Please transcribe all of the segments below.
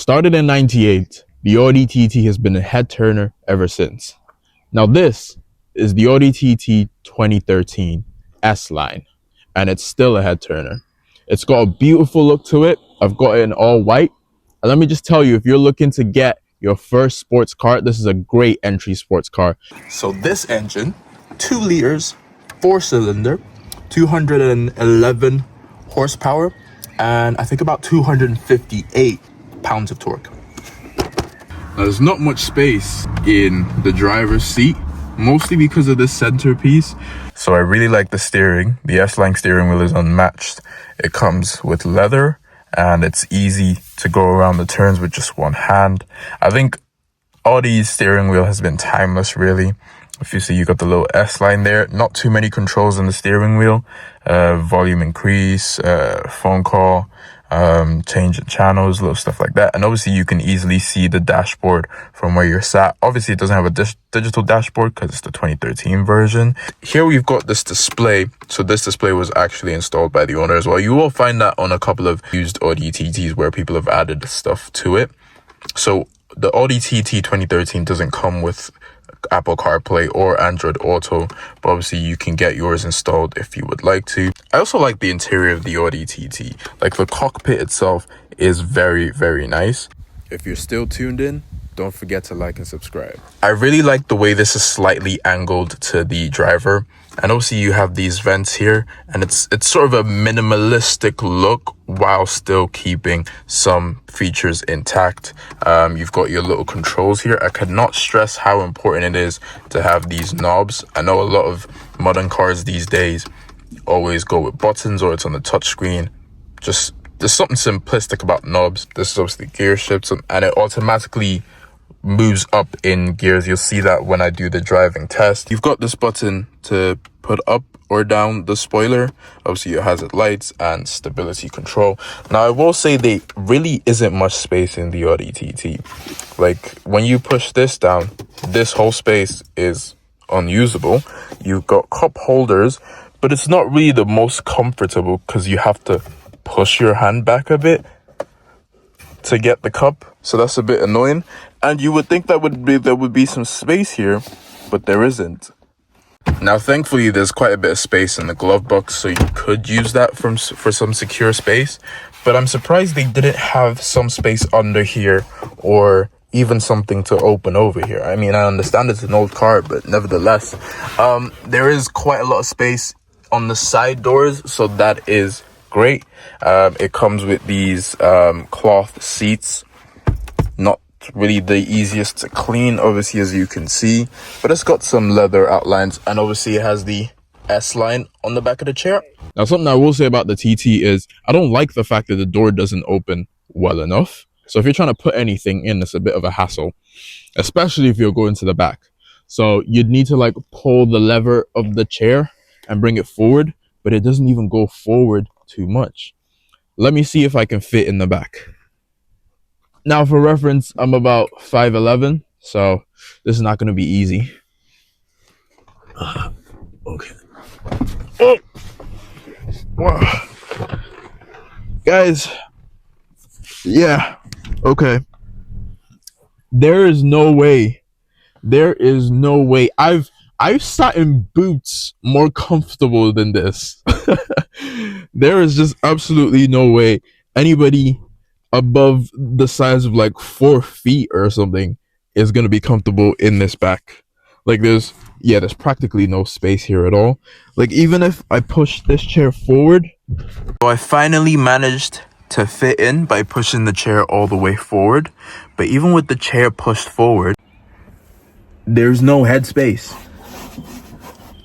Started in 98, the Audi TT has been a head turner ever since. Now this is the Audi TT 2013 S-Line, and it's still a head turner. It's got a beautiful look to it. I've got it in all white. And let me just tell you, if you're looking to get your first sports car, this is a great entry sports car. So this engine, 2 liters, 4-cylinder, 211 horsepower, and I think about 258 pounds of torque. Now, there's not much space in the driver's seat, mostly because of this centerpiece. So I really like the steering. The S-Line steering wheel is unmatched. It comes with leather and it's easy to go around the turns with just one hand. I think Audi's steering wheel has been timeless, really. If you see, you got the little S-Line there. Not too many controls on the steering wheel. Volume increase, phone call, change in channels, little stuff like that. And obviously you can easily see the dashboard from where you're sat. Obviously it doesn't have a digital dashboard because it's the 2013 version. Here we've got this display. So this display was actually installed by the owner as well. You will find that on a couple of used Audi TTs where people have added stuff to it. So the Audi TT 2013 doesn't come with Apple CarPlay or Android Auto, but obviously you can get yours installed if you would like to. I also like the interior of the Audi TT. Like, the cockpit itself is very, very nice. If you're still tuned in, don't forget to like and subscribe. I really like the way this is slightly angled to the driver. And obviously you have these vents here, and it's sort of a minimalistic look while still keeping some features intact. You've got your little controls here. I cannot stress how important it is to have these knobs. I know a lot of modern cars these days always go with buttons or it's on the touchscreen. Just, there's something simplistic about knobs. This is obviously gear shifts, and it automatically moves up in gears. You'll see that when I do the driving test. You've got this button to put up or down the spoiler. Obviously your hazard lights and stability control. Now I will say there really isn't much space in the Audi TT. Like, when you push this down, this whole space is unusable. You've got cup holders, but it's not really the most comfortable because you have to push your hand back a bit to get the cup. So that's a bit annoying. And you would think that there would be some space here, but there isn't. Now, thankfully, there's quite a bit of space in the glove box, so you could use that for some secure space. But I'm surprised they didn't have some space under here or even something to open over here. I mean, I understand it's an old car, but nevertheless, there is quite a lot of space on the side doors, so that is great. It comes with these cloth seats. Not really the easiest to clean, obviously, as you can see, but it's got some leather outlines, and obviously it has the S-Line on the back of the chair. Now, something I will say about the TT is I don't like the fact that the door doesn't open well enough. So if you're trying to put anything in, it's a bit of a hassle, especially if you're going to the back. So you'd need to like pull the lever of the chair and bring it forward, but it doesn't even go forward too much. Let me see if I can fit in the back. Now, for reference, I'm about 5'11", so this is not going to be easy. Okay. Oh! Wow. Guys, yeah, okay. There is no way. I've sat in boots more comfortable than this. There is just absolutely no way anybody above the size of like 4 feet or something is going to be comfortable in this back. Like, there's practically no space here at all. Like, even if I push this chair forward. So I finally managed to fit in by pushing the chair all the way forward. But even with the chair pushed forward, there's no headspace.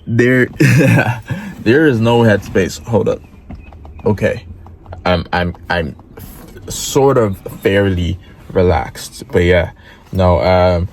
There is no headspace. Hold up. Okay. I'm sort of fairly relaxed, but yeah, no,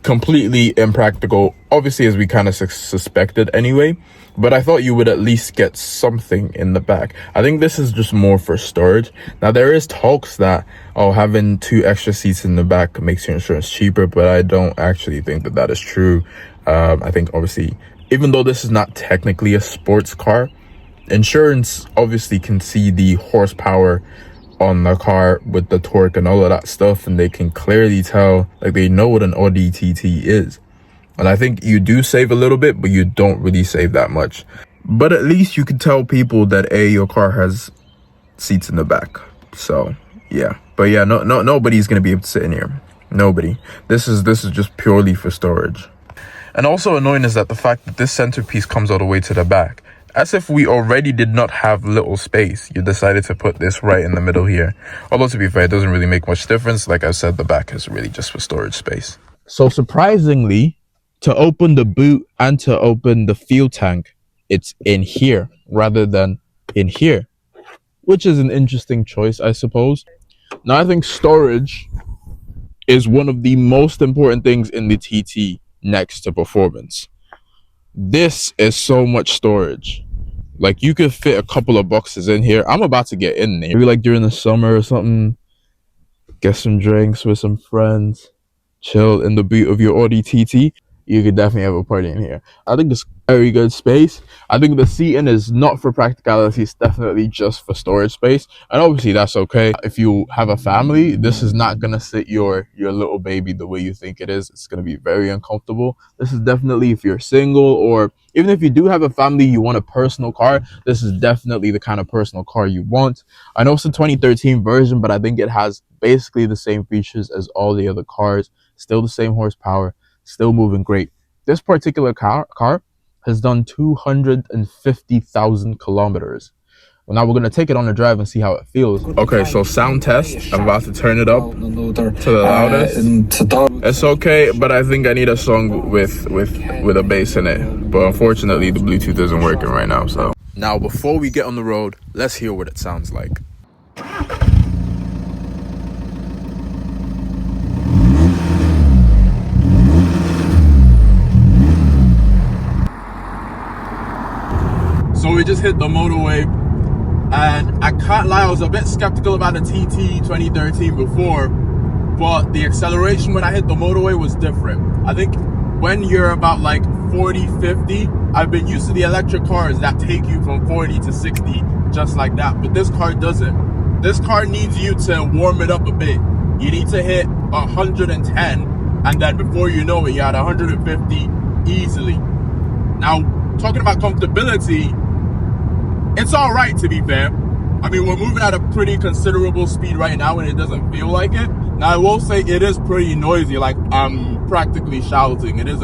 completely impractical, obviously, as we kind of suspected anyway, but I thought you would at least get something in the back. I think this is just more for storage. Now, there is talks that having 2 extra seats in the back makes your insurance cheaper, but I don't actually think that is true. I think, obviously, even though this is not technically a sports car, insurance obviously can see the horsepower on the car with the torque and all of that stuff, and they can clearly tell, like, they know what an Audi TT is. And I think you do save a little bit, but you don't really save that much. But at least you can tell people that your car has seats in the back. So yeah, but yeah, nobody's gonna be able to sit in here. Nobody. This is just purely for storage. And also annoying is that the fact that this centerpiece comes all the way to the back, as if we already did not have little space. You decided to put this right in the middle here. Although, to be fair, it doesn't really make much difference. Like I said, the back is really just for storage space. So surprisingly, to open the boot and to open the fuel tank, it's in here rather than in here, which is an interesting choice, I suppose. Now, I think storage is one of the most important things in the TT next to performance. This is so much storage. Like, you could fit a couple of boxes in here. I'm about to get in there. Maybe like during the summer or something, get some drinks with some friends, chill in the boot of your Audi TT. You could definitely have a party in here. I think it's very good space. I think the seating is not for practicality. It's definitely just for storage space. And obviously that's okay. If you have a family, this is not going to sit your little baby the way you think it is. It's going to be very uncomfortable. This is definitely if you're single, or even if you do have a family, you want a personal car. This is definitely the kind of personal car you want. I know it's a 2013 version, but I think it has basically the same features as all the other cars. Still the same horsepower. Still moving great. This particular car has done 250,000 kilometers. Well, now we're going to take it on a drive and see how it feels. Okay, so sound test. I'm about to turn it up to the loudest. It's okay, but I think I need a song with a bass in it. But unfortunately, the Bluetooth isn't working right now. So now, before we get on the road, let's hear what it sounds like. So we just hit the motorway, and I can't lie, I was a bit skeptical about the TT 2013 before, but the acceleration when I hit the motorway was different. I think when you're about like 40, 50, I've been used to the electric cars that take you from 40 to 60 just like that, but this car doesn't. This car needs you to warm it up a bit. You need to hit 110, and then before you know it, you're at 150 easily. Now, talking about comfortability, it's all right, to be fair. I mean, we're moving at a pretty considerable speed right now and it doesn't feel like it. Now, I will say it is pretty noisy. Like, I'm practically shouting. It is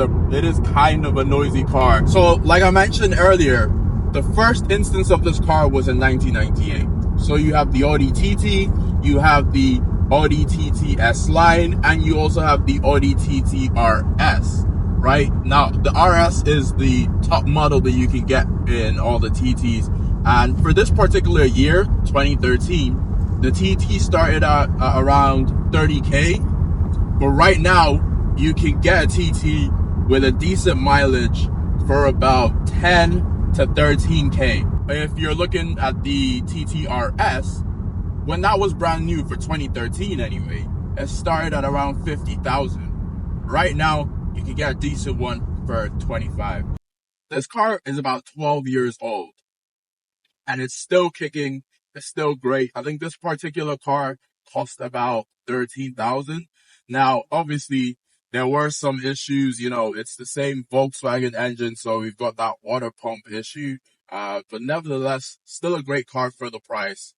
kind of a noisy car. So, like I mentioned earlier, the first instance of this car was in 1998. So you have the Audi TT, you have the Audi TT S line, and you also have the Audi TT RS. Right now, the RS is the top model that you can get in all the TTs. And for this particular year, 2013, the TT started at around 30K. But right now, you can get a TT with a decent mileage for about 10 to 13K. If you're looking at the TT RS, when that was brand new for 2013 anyway, it started at around 50,000. Right now, you can get a decent one for 25. This car is about 12 years old and it's still kicking. It's still great. I think this particular car cost about 13,000. Now, obviously, there were some issues. You know, it's the same Volkswagen engine, so we've got that water pump issue. But nevertheless, still a great car for the price,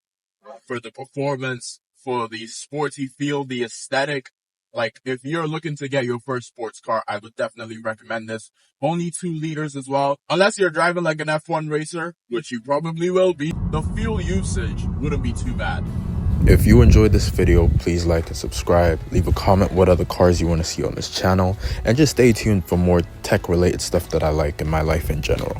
for the performance, for the sporty feel, the aesthetic. Like, if you're looking to get your first sports car, I would definitely recommend this. Only 2 liters as well. Unless you're driving like an F1 racer, which you probably will be, the fuel usage wouldn't be too bad. If you enjoyed this video, please like and subscribe. Leave a comment what other cars you want to see on this channel. And just stay tuned for more tech-related stuff that I like in my life in general.